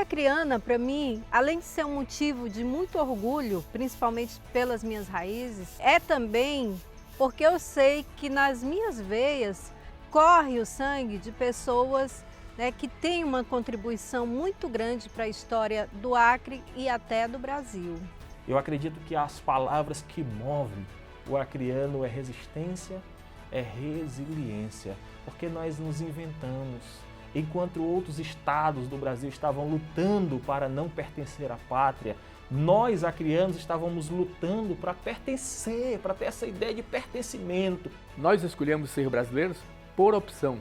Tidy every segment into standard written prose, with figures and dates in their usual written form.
Ser acriana, para mim, além de ser um motivo de muito orgulho, principalmente pelas minhas raízes, é também porque eu sei que nas minhas veias corre o sangue de pessoas, né, que têm uma contribuição muito grande para a história do Acre e até do Brasil. Eu acredito que as palavras que movem o acriano é resistência, é resiliência, porque nós nos inventamos. Enquanto outros estados do Brasil estavam lutando para não pertencer à pátria, nós, acrianos, estávamos lutando para pertencer, para ter essa ideia de pertencimento. Nós escolhemos ser brasileiros por opção.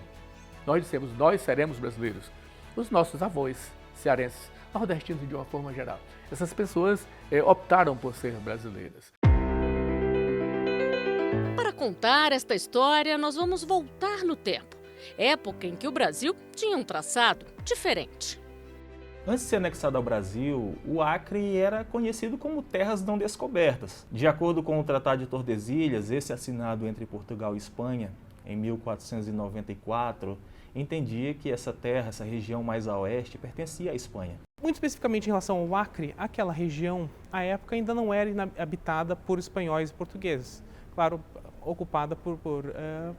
Nós dissemos, nós seremos brasileiros. Os nossos avós, cearenses, nordestinos de uma forma geral. Essas pessoas optaram por ser brasileiras. Para contar esta história, nós vamos voltar no tempo. Época em que o Brasil tinha um traçado diferente. Antes de ser anexado ao Brasil, o Acre era conhecido como terras não descobertas. De acordo com o Tratado de Tordesilhas, esse assinado entre Portugal e Espanha em 1494, entendia que essa terra, essa região mais a oeste, pertencia à Espanha. Muito especificamente em relação ao Acre, aquela região, à época, ainda não era habitada por espanhóis e portugueses. Claro, ocupada por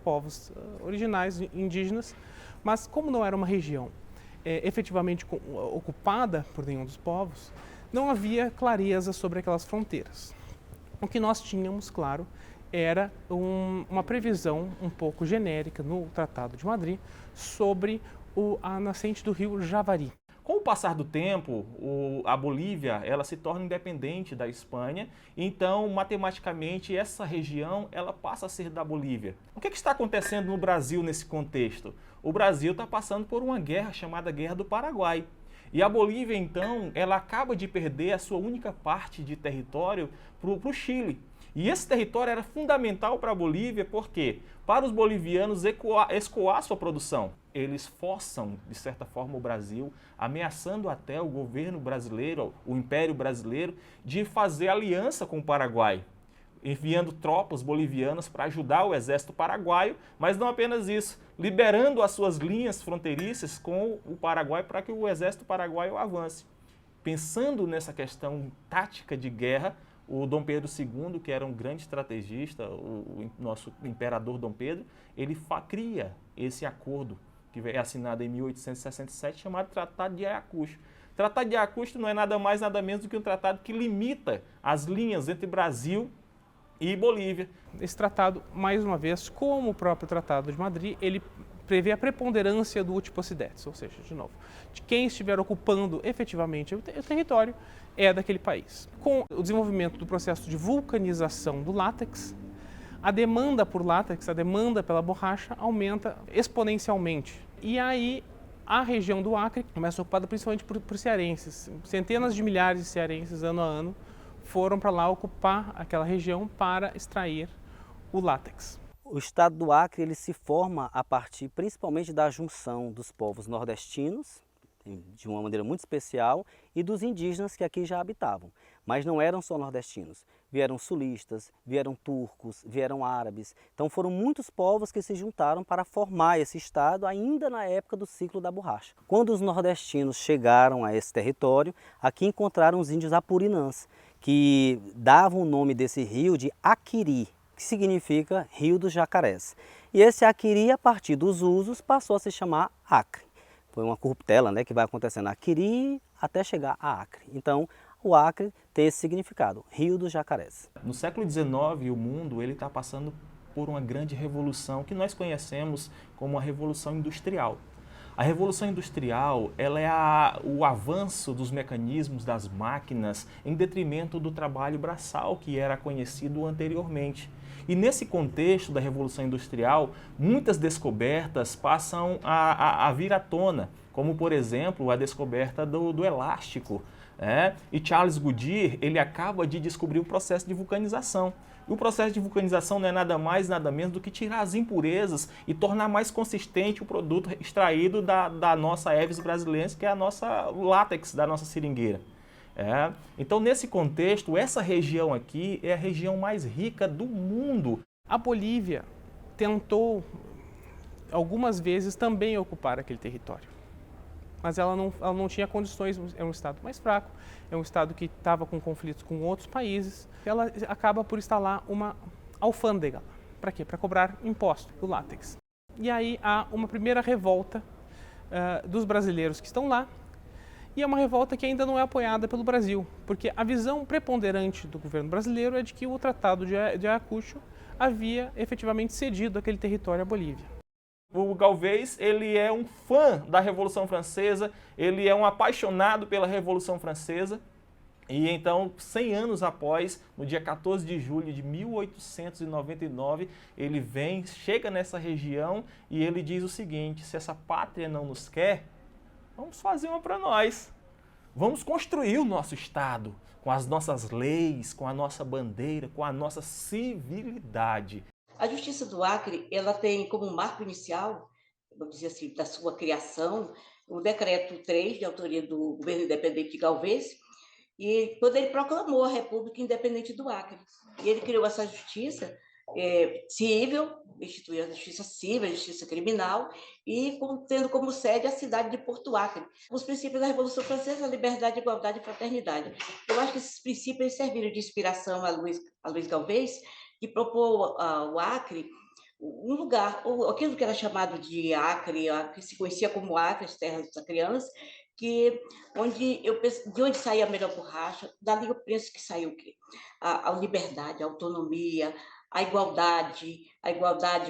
povos originais, indígenas, mas como não era uma região efetivamente ocupada por nenhum dos povos, não havia clareza sobre aquelas fronteiras. O que nós tínhamos, claro, era uma previsão um pouco genérica no Tratado de Madrid sobre a nascente do rio Javari. Com o passar do tempo, a Bolívia ela se torna independente da Espanha, então matematicamente essa região ela passa a ser da Bolívia. O que está acontecendo no Brasil nesse contexto? O Brasil está passando por uma guerra chamada Guerra do Paraguai. E a Bolívia então ela acaba de perder a sua única parte de território para o Chile. E esse território era fundamental para a Bolívia, porque para os bolivianos escoar sua produção. Eles forçam, de certa forma, o Brasil, ameaçando até o governo brasileiro, o Império Brasileiro, de fazer aliança com o Paraguai, enviando tropas bolivianas para ajudar o exército paraguaio, mas não apenas isso, liberando as suas linhas fronteiriças com o Paraguai para que o exército paraguaio avance. Pensando nessa questão tática de guerra, o Dom Pedro II, que era um grande estrategista, o nosso imperador Dom Pedro, ele cria esse acordo, que é assinado em 1867, chamado Tratado de Ayacucho. O Tratado de Ayacucho não é nada mais, nada menos do que um tratado que limita as linhas entre Brasil e Bolívia. Esse tratado, mais uma vez, como o próprio Tratado de Madrid, ele prevê a preponderância do utiposidetis, ou seja, de novo, de quem estiver ocupando efetivamente o território é daquele país. Com o desenvolvimento do processo de vulcanização do látex, a demanda por látex, a demanda pela borracha aumenta exponencialmente. E aí a região do Acre começa ocupada principalmente por cearenses. Centenas de milhares de cearenses, ano a ano, foram para lá ocupar aquela região para extrair o látex. O estado do Acre ele se forma a partir principalmente da junção dos povos nordestinos, de uma maneira muito especial, e dos indígenas que aqui já habitavam. Mas não eram só nordestinos, vieram sulistas, vieram turcos, vieram árabes. Então foram muitos povos que se juntaram para formar esse estado ainda na época do ciclo da borracha. Quando os nordestinos chegaram a esse território, aqui encontraram os índios apurinãs, que davam o nome desse rio de Aquiri, que significa Rio dos Jacarés. E esse Aquiri, a partir dos usos, passou a se chamar Acre. Foi uma corruptela, né, que vai acontecendo Aquiri até chegar a Acre. Então, o Acre tem esse significado, Rio dos Jacarés. No século XIX, o mundo está passando por uma grande revolução que nós conhecemos como a Revolução Industrial. A Revolução Industrial ela é o avanço dos mecanismos, das máquinas, em detrimento do trabalho braçal que era conhecido anteriormente. E nesse contexto da Revolução Industrial, muitas descobertas passam a vir à tona, como, por exemplo, a descoberta do elástico. E Charles Goodyear ele acaba de descobrir o processo de vulcanização. E o processo de vulcanização não é nada mais, nada menos do que tirar as impurezas e tornar mais consistente o produto extraído da nossa Aedes brasilensis, que é a nossa látex da nossa seringueira. Então, nesse contexto, essa região aqui é a região mais rica do mundo. A Bolívia tentou algumas vezes também ocupar aquele território. mas ela não tinha condições, é um Estado mais fraco, é um Estado que estava com conflitos com outros países. Ela acaba por instalar uma alfândega. Para quê? Para cobrar imposto do látex. E aí há uma primeira revolta dos brasileiros que estão lá, e é uma revolta que ainda não é apoiada pelo Brasil, porque a visão preponderante do governo brasileiro é de que o Tratado de Ayacucho havia efetivamente cedido aquele território à Bolívia. O Galvez, ele é um fã da Revolução Francesa, ele é um apaixonado pela Revolução Francesa. E então, 100 anos após, no dia 14 de julho de 1899, ele chega nessa região e ele diz o seguinte: se essa pátria não nos quer, vamos fazer uma para nós. Vamos construir o nosso Estado com as nossas leis, com a nossa bandeira, com a nossa civilidade. A Justiça do Acre, ela tem como marco inicial, vamos dizer assim, da sua criação, o Decreto 3, de autoria do governo independente de Galvez, e quando ele proclamou a República Independente do Acre. E ele criou essa justiça civil, instituiu a justiça civil, a justiça criminal, e tendo como sede a cidade de Porto Acre. Os princípios da Revolução Francesa, liberdade, igualdade e fraternidade. Eu acho que esses princípios serviram de inspiração a Luiz Galvez, que propôs ao Acre um lugar, aquilo que era chamado de Acre, que se conhecia como Acre, as terras dos acreanos, de onde saía a melhor borracha, dali eu penso que saiu o quê? A liberdade, a autonomia, a igualdade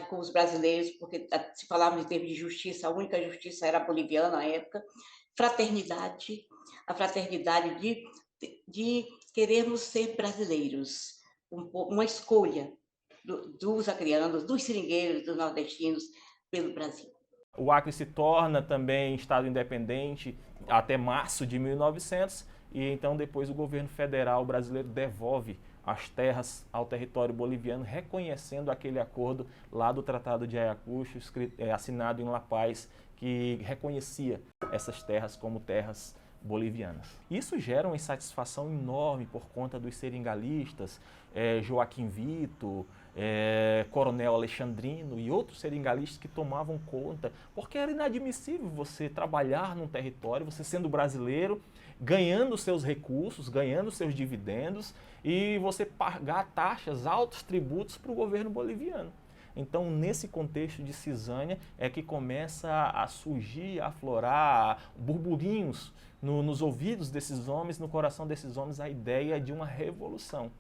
com os brasileiros, porque se falava em termos de justiça, a única justiça era a boliviana na época, fraternidade, a fraternidade de querermos ser brasileiros, uma escolha dos acreanos, dos seringueiros, dos nordestinos pelo Brasil. O Acre se torna também Estado independente até março de 1900 e então depois o governo federal brasileiro devolve as terras ao território boliviano, reconhecendo aquele acordo lá do Tratado de Ayacucho, assinado em La Paz, que reconhecia essas terras como terras bolivianas. Isso gera uma insatisfação enorme por conta dos seringalistas, Joaquim Vito, Coronel Alexandrino e outros seringalistas que tomavam conta, porque era inadmissível você trabalhar num território, você sendo brasileiro, ganhando seus recursos, ganhando seus dividendos e você pagar taxas, altos tributos para o governo boliviano. Então, nesse contexto de cisânia é que começa a surgir, a aflorar burburinhos nos ouvidos desses homens, no coração desses homens, a ideia de uma revolução,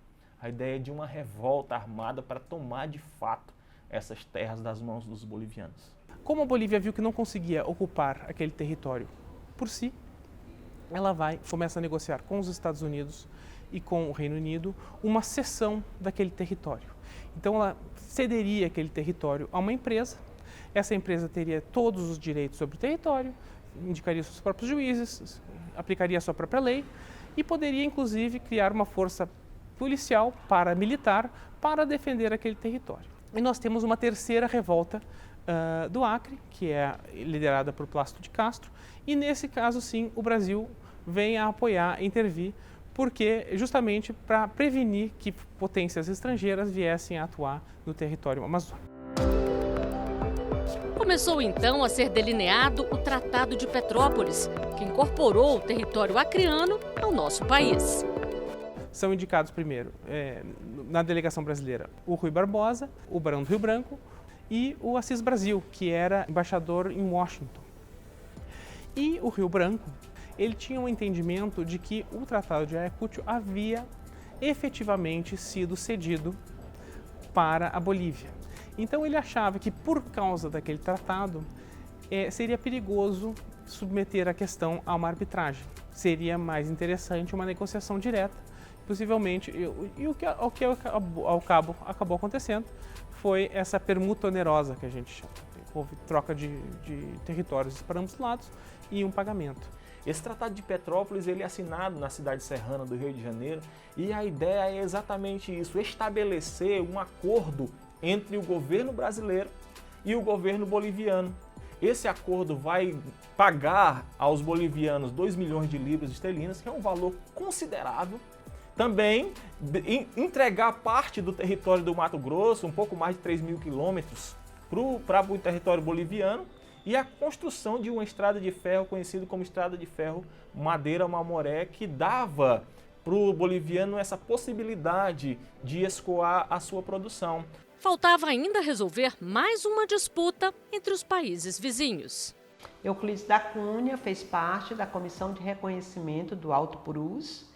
a ideia de uma revolta armada para tomar de fato essas terras das mãos dos bolivianos. Como a Bolívia viu que não conseguia ocupar aquele território por si, ela começa a negociar com os Estados Unidos e com o Reino Unido uma cessão daquele território. Então ela cederia aquele território a uma empresa, essa empresa teria todos os direitos sobre o território, indicaria seus próprios juízes, aplicaria a sua própria lei e poderia inclusive criar uma força policial paramilitar para defender aquele território. E nós temos uma terceira revolta do Acre, que é liderada por Plácido de Castro, e nesse caso sim o Brasil vem a apoiar, intervir, porque justamente para prevenir que potências estrangeiras viessem a atuar no território amazônico. Começou então a ser delineado o Tratado de Petrópolis, que incorporou o território acreano ao nosso país. São indicados primeiro, na delegação brasileira, o Rui Barbosa, o Barão do Rio Branco e o Assis Brasil, que era embaixador em Washington. E o Rio Branco, ele tinha um entendimento de que o Tratado de Ayacucho havia efetivamente sido cedido para a Bolívia. Então ele achava que por causa daquele tratado seria perigoso submeter a questão a uma arbitragem. Seria mais interessante uma negociação direta, possivelmente, e o que ao cabo acabou acontecendo foi essa permuta onerosa que a gente chama. Houve troca de territórios para ambos os lados e um pagamento. Esse Tratado de Petrópolis ele é assinado na cidade serrana do Rio de Janeiro e a ideia é exatamente isso, estabelecer um acordo entre o governo brasileiro e o governo boliviano. Esse acordo vai pagar aos bolivianos 2 milhões de libras esterlinas, que é um valor considerável. Também entregar parte do território do Mato Grosso, um pouco mais de 3.000 quilômetros, para o território boliviano e a construção de uma estrada de ferro, conhecida como Estrada de Ferro Madeira-Mamoré, que dava para o boliviano essa possibilidade de escoar a sua produção. Faltava ainda resolver mais uma disputa entre os países vizinhos. Euclides da Cunha fez parte da Comissão de Reconhecimento do Alto Purus,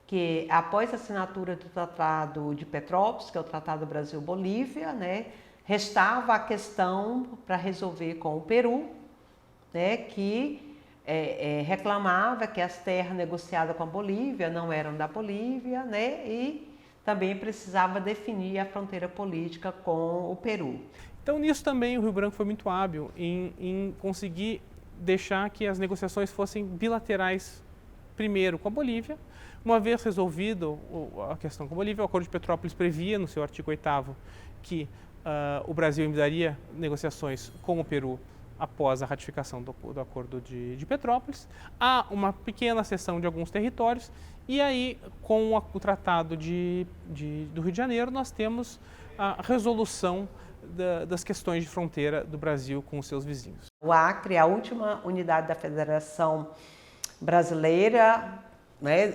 que após a assinatura do Tratado de Petrópolis, que é o Tratado Brasil-Bolívia, né, restava a questão para resolver com o Peru, né, que reclamava que as terras negociadas com a Bolívia não eram da Bolívia, né, e também precisava definir a fronteira política com o Peru. Então, nisso também o Rio Branco foi muito hábil em conseguir deixar que as negociações fossem bilaterais, primeiro com a Bolívia. Uma vez resolvido a questão com a Bolívia, o Acordo de Petrópolis previa, no seu artigo 8º, que o Brasil enviaria negociações com o Peru após a ratificação do Acordo de Petrópolis. Há uma pequena cessão de alguns territórios e aí, com o Tratado do Rio de Janeiro, nós temos a resolução das questões de fronteira do Brasil com os seus vizinhos. O Acre é a última unidade da Federação Brasileira, né,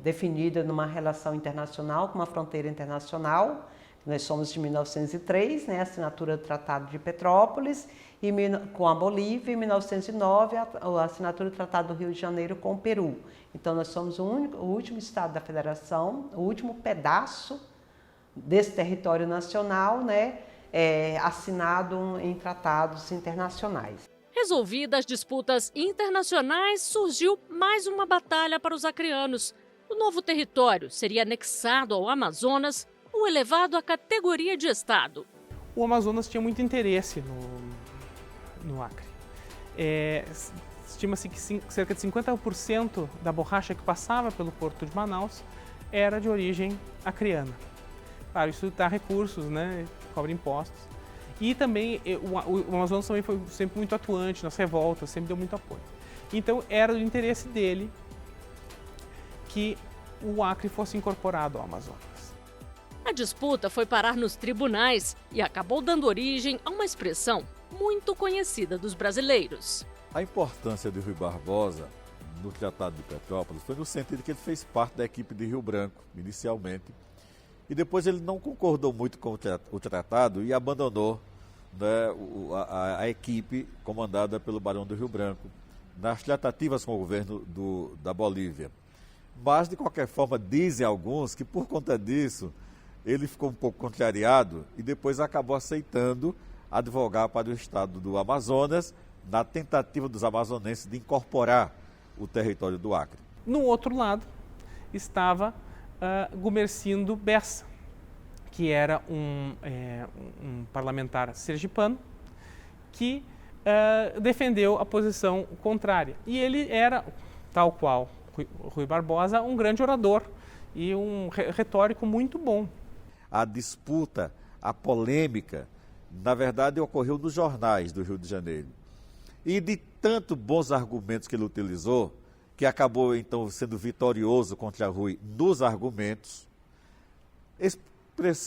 definida numa relação internacional, com uma fronteira internacional. Nós somos de 1903, né, a assinatura do Tratado de Petrópolis, e com a Bolívia, em 1909, a assinatura do Tratado do Rio de Janeiro com o Peru. Então, nós somos o último estado da Federação, o último pedaço desse território nacional, né, assinado em tratados internacionais. Resolvidas as disputas internacionais, surgiu mais uma batalha para os acreanos. O novo território seria anexado ao Amazonas ou elevado à categoria de estado. O Amazonas tinha muito interesse no Acre. Estima-se que cerca de 50% da borracha que passava pelo porto de Manaus era de origem acreana. Claro, isso dá recursos, né? Cobra impostos. E também o Amazonas também foi sempre muito atuante nas revoltas, sempre deu muito apoio. Então era do interesse dele que o Acre fosse incorporado ao Amazonas. A disputa foi parar nos tribunais e acabou dando origem a uma expressão muito conhecida dos brasileiros. A importância de Rui Barbosa no Tratado de Petrópolis foi no sentido que ele fez parte da equipe de Rio Branco, inicialmente, e depois ele não concordou muito com o tratado e abandonou, né, a equipe comandada pelo Barão do Rio Branco nas tratativas com o governo da Bolívia. Mas, de qualquer forma, dizem alguns que por conta disso ele ficou um pouco contrariado e depois acabou aceitando advogar para o estado do Amazonas na tentativa dos amazonenses de incorporar o território do Acre. No outro lado estava Gumercindo Bessa, que era um parlamentar sergipano que defendeu a posição contrária. E ele era, tal qual Rui Barbosa, um grande orador e um retórico muito bom. A disputa, a polêmica, na verdade, ocorreu nos jornais do Rio de Janeiro. E de tanto bons argumentos que ele utilizou, que acabou então sendo vitorioso contra Rui nos argumentos,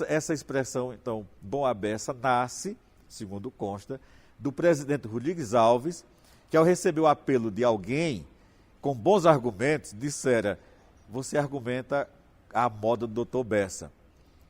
essa expressão, então, bom à beça, nasce, segundo consta, do presidente Rodrigues Alves, que ao receber o apelo de alguém com bons argumentos, dissera: você argumenta à moda do Dr. Bessa.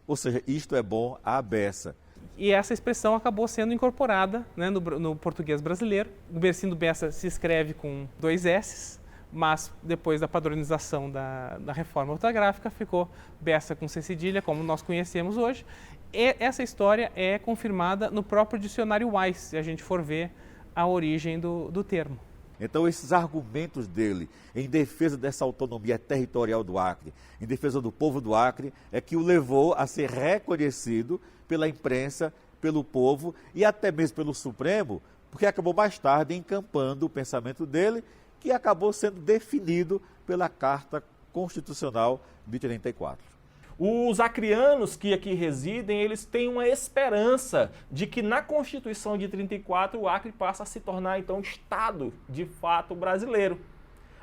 Ou seja, isto é bom à beça. E essa expressão acabou sendo incorporada, né, no português brasileiro. Gumercindo Bessa se escreve com 2 S's, mas depois da padronização da reforma ortográfica ficou Bessa com C cedilha, como nós conhecemos hoje. E essa história é confirmada no próprio dicionário Wise, se a gente for ver a origem do termo. Então, esses argumentos dele em defesa dessa autonomia territorial do Acre, em defesa do povo do Acre, é que o levou a ser reconhecido pela imprensa, pelo povo e até mesmo pelo Supremo, porque acabou mais tarde encampando o pensamento dele, que acabou sendo definido pela Carta Constitucional de 34. Os acreanos que aqui residem, eles têm uma esperança de que na Constituição de 34 o Acre passa a se tornar, então, Estado de fato brasileiro.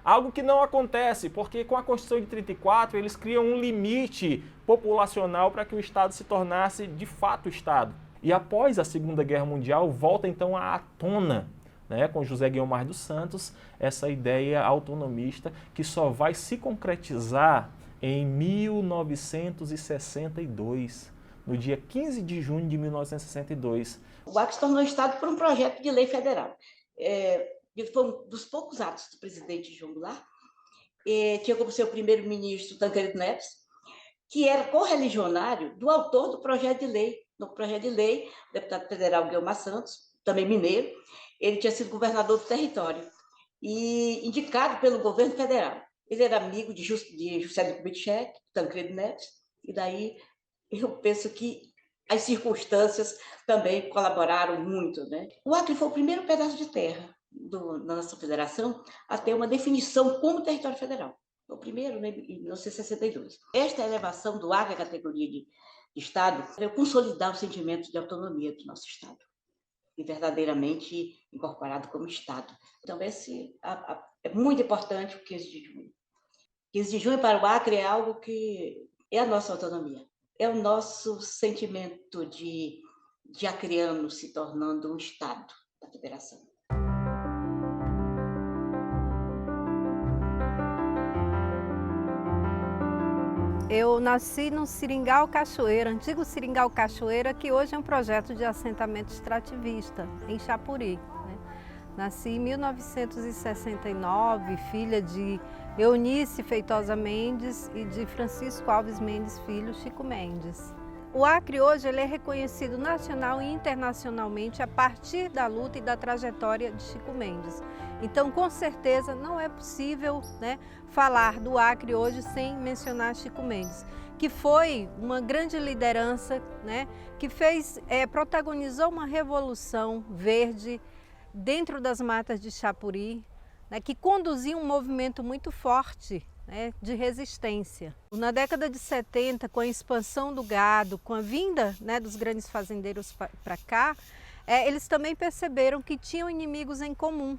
Algo que não acontece, porque com a Constituição de 34 eles criam um limite populacional para que o Estado se tornasse de fato Estado. E após a Segunda Guerra Mundial, volta então à tona, né, com José Guiomar dos Santos, essa ideia autonomista que só vai se concretizar em 1962, no dia 15 de junho de 1962. O Acre se tornou Estado por um projeto de lei federal. Foi um dos poucos atos do presidente João Goulart. Tinha como seu primeiro-ministro Tancredo Neves, que era correligionário do autor do projeto de lei. No projeto de lei, o deputado federal Guiomar Santos, também mineiro, ele tinha sido governador do território e indicado pelo governo federal. Ele era amigo de Juscelino Kubitschek, Tancredo Neves, e daí eu penso que as circunstâncias também colaboraram muito, né? O Acre foi o primeiro pedaço de terra da nossa federação a ter uma definição como território federal. Foi o primeiro, né, em 1962. Esta elevação do Acre à categoria de Estado veio consolidar o sentimento de autonomia do nosso Estado e verdadeiramente incorporado como Estado. Então, esse é muito importante o 15 de junho. 15 de junho para o Acre é algo que é a nossa autonomia. É o nosso sentimento de acreano se tornando um Estado da Federação. Eu nasci no Seringal Cachoeira, antigo Seringal Cachoeira, que hoje é um projeto de assentamento extrativista, em Chapuri. Nasci em 1969, filha de Eunice Feitosa Mendes e de Francisco Alves Mendes Filho, Chico Mendes. O Acre hoje ele é reconhecido nacional e internacionalmente a partir da luta e da trajetória de Chico Mendes. Então, com certeza, não é possível, né, falar do Acre hoje sem mencionar Chico Mendes, que foi uma grande liderança, né, que protagonizou uma revolução verde dentro das matas de Chapuri, né, que conduzia um movimento muito forte, né, de resistência. Na década de 70, com a expansão do gado, com a vinda, né, dos grandes fazendeiros para cá, eles também perceberam que tinham inimigos em comum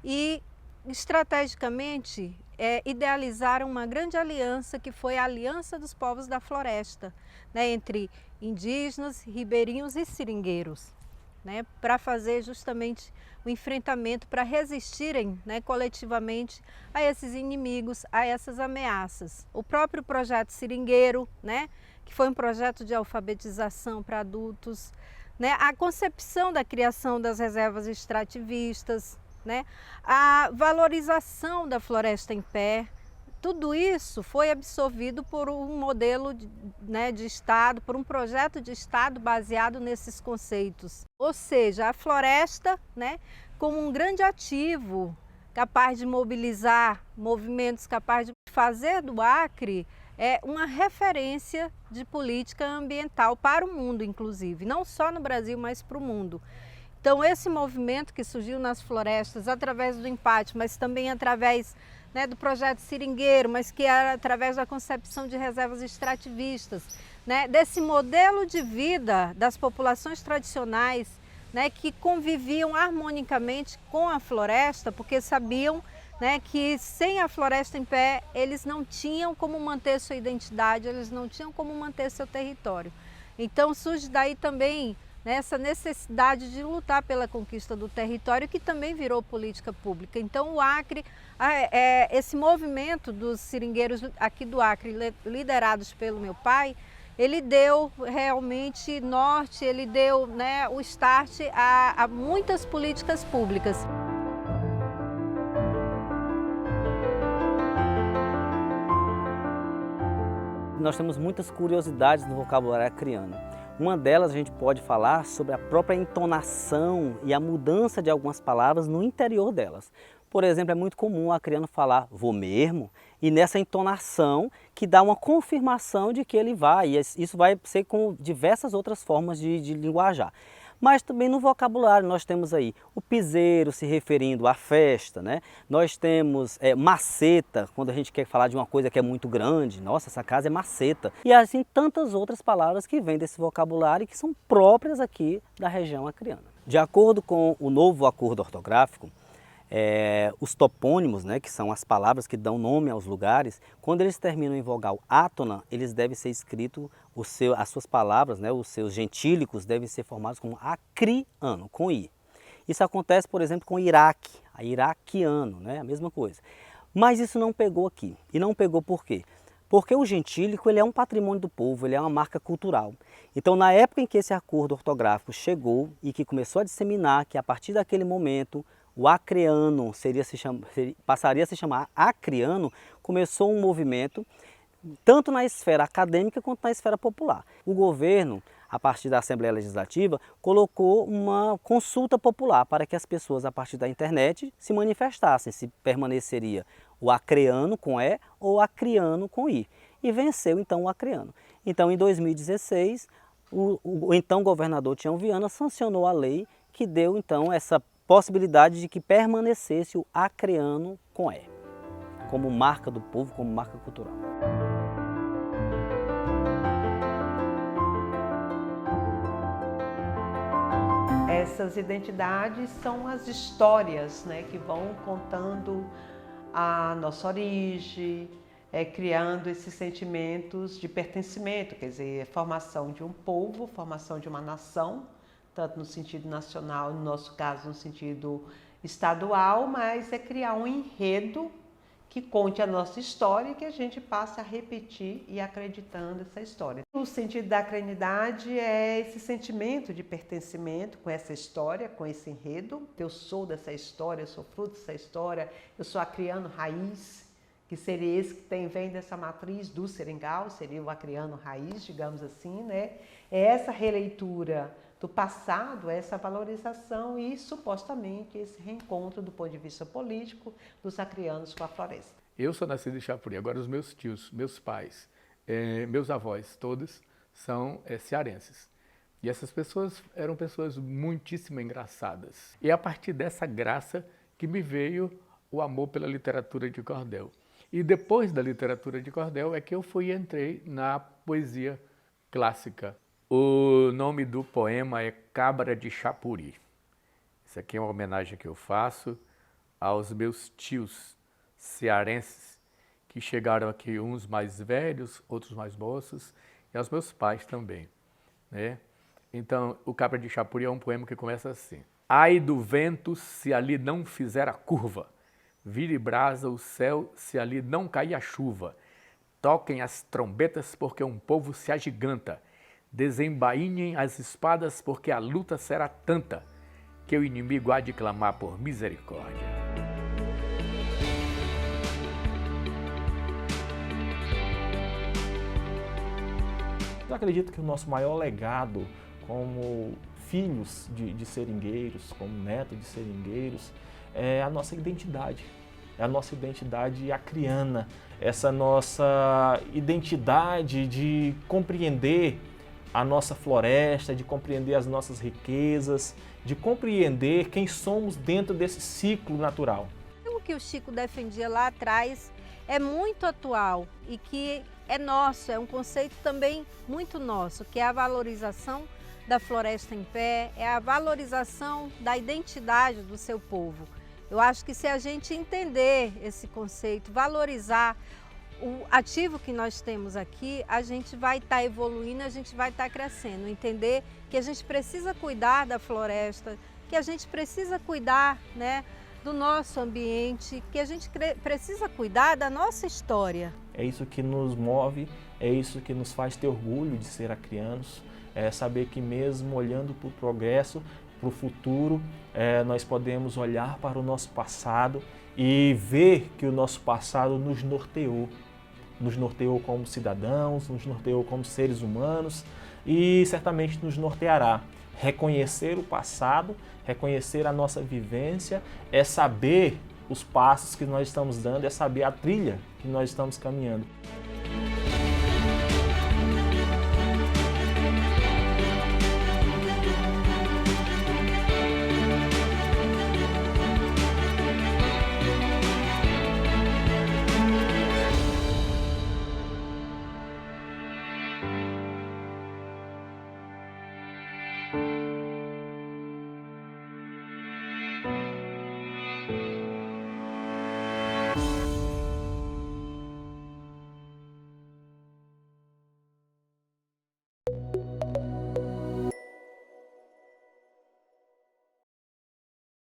e, estrategicamente, idealizaram uma grande aliança, que foi a Aliança dos Povos da Floresta, né, entre indígenas, ribeirinhos e seringueiros, né, para fazer justamente o enfrentamento, para resistirem, né, coletivamente a esses inimigos, a essas ameaças. O próprio projeto Seringueiro, né, que foi um projeto de alfabetização para adultos, né, a concepção da criação das reservas extrativistas, né, a valorização da floresta em pé, tudo isso foi absorvido por um modelo de Estado, por um projeto de Estado baseado nesses conceitos. Ou seja, a floresta, né, como um grande ativo, capaz de mobilizar movimentos, capaz de fazer do Acre uma referência de política ambiental para o mundo, inclusive, não só no Brasil, mas para o mundo. Então, esse movimento que surgiu nas florestas, através do empate, mas também através, né, do projeto Seringueiro, mas que era através da concepção de reservas extrativistas, né, desse modelo de vida das populações tradicionais, né, que conviviam harmonicamente com a floresta, porque sabiam, né, que sem a floresta em pé eles não tinham como manter sua identidade, eles não tinham como manter seu território. Então surge daí também essa necessidade de lutar pela conquista do território, que também virou política pública. Então o Acre, esse movimento dos seringueiros aqui do Acre, liderados pelo meu pai, ele deu realmente norte, ele deu, né, o start a muitas políticas públicas. Nós temos muitas curiosidades no vocabulário acreano. Uma delas, a gente pode falar sobre a própria entonação e a mudança de algumas palavras no interior delas. Por exemplo, é muito comum o acreano falar vou mesmo, e nessa entonação que dá uma confirmação de que ele vai, e isso vai ser com diversas outras formas de linguajar. Mas também no vocabulário nós temos aí o piseiro se referindo à festa, né? Nós temos maceta, quando a gente quer falar de uma coisa que é muito grande, nossa, essa casa é maceta. E assim tantas outras palavras que vêm desse vocabulário e que são próprias aqui da região acreana. De acordo com o novo acordo ortográfico, Os topônimos, né, que são as palavras que dão nome aos lugares, quando eles terminam em vogal átona, eles devem ser escritos, as suas palavras, né, os seus gentílicos devem ser formados como acriano, com I. Isso acontece, por exemplo, com Iraque, a iraquiano, né, a mesma coisa. Mas isso não pegou aqui. E não pegou por quê? Porque o gentílico ele é um patrimônio do povo, ele é uma marca cultural. Então, na época em que esse acordo ortográfico chegou e que começou a disseminar que a partir daquele momento o acreano passaria a se chamar acriano, começou um movimento tanto na esfera acadêmica quanto na esfera popular. O governo, a partir da Assembleia Legislativa, colocou uma consulta popular para que as pessoas, a partir da internet, se manifestassem se permaneceria o acreano com E ou acriano com I. E venceu então o acreano. Então, em 2016, o então governador Tião Viana sancionou a lei que deu então essa possibilidade de que permanecesse o acreano com E, como marca do povo, como marca cultural. Essas identidades são as histórias, né, que vão contando a nossa origem, criando esses sentimentos de pertencimento, quer dizer, formação de um povo, formação de uma nação, tanto no sentido nacional, no nosso caso no sentido estadual, mas é criar um enredo que conte a nossa história e que a gente passe a repetir e acreditando essa história. O sentido da acreanidade é esse sentimento de pertencimento com essa história, com esse enredo. Eu sou dessa história, eu sou fruto dessa história, eu sou acriano raiz, que seria esse que vem dessa matriz do seringal, seria o acriano raiz, digamos assim, né? É essa releitura do passado, essa valorização e, supostamente, esse reencontro do ponto de vista político dos acrianos com a floresta. Eu sou nascido em Chapuri, agora os meus tios, meus pais, meus avós, todos são cearenses. E essas pessoas eram pessoas muitíssimo engraçadas. E é a partir dessa graça que me veio o amor pela literatura de cordel. E depois da literatura de cordel é que eu entrei na poesia clássica. O nome do poema é Cabra de Chapuri. Isso aqui é uma homenagem que eu faço aos meus tios cearenses que chegaram aqui, uns mais velhos, outros mais moços, e aos meus pais também, né? Então, o Cabra de Chapuri é um poema que começa assim: ai do vento se ali não fizer a curva, vire brasa o céu se ali não cair a chuva, toquem as trombetas porque um povo se agiganta, desembainhem as espadas porque a luta será tanta que o inimigo há de clamar por misericórdia. Eu acredito que o nosso maior legado como filhos de seringueiros, como netos de seringueiros, é a nossa identidade. É a nossa identidade acriana, essa nossa identidade de compreender a nossa floresta, de compreender as nossas riquezas, de compreender quem somos dentro desse ciclo natural. O que o Chico defendia lá atrás é muito atual e que é nosso, é um conceito também muito nosso, que é a valorização da floresta em pé, é a valorização da identidade do seu povo. Eu acho que se a gente entender esse conceito, valorizar o ativo que nós temos aqui, a gente vai estar evoluindo, a gente vai estar crescendo. Entender que a gente precisa cuidar da floresta, que a gente precisa cuidar, né, do nosso ambiente, que a gente precisa cuidar da nossa história. É isso que nos move, é isso que nos faz ter orgulho de ser acrianos, é saber que mesmo olhando para o progresso, para o futuro, nós podemos olhar para o nosso passado e ver que o nosso passado nos norteou como cidadãos, nos norteou como seres humanos e certamente nos norteará. Reconhecer o passado, reconhecer a nossa vivência, é saber os passos que nós estamos dando, é saber a trilha que nós estamos caminhando.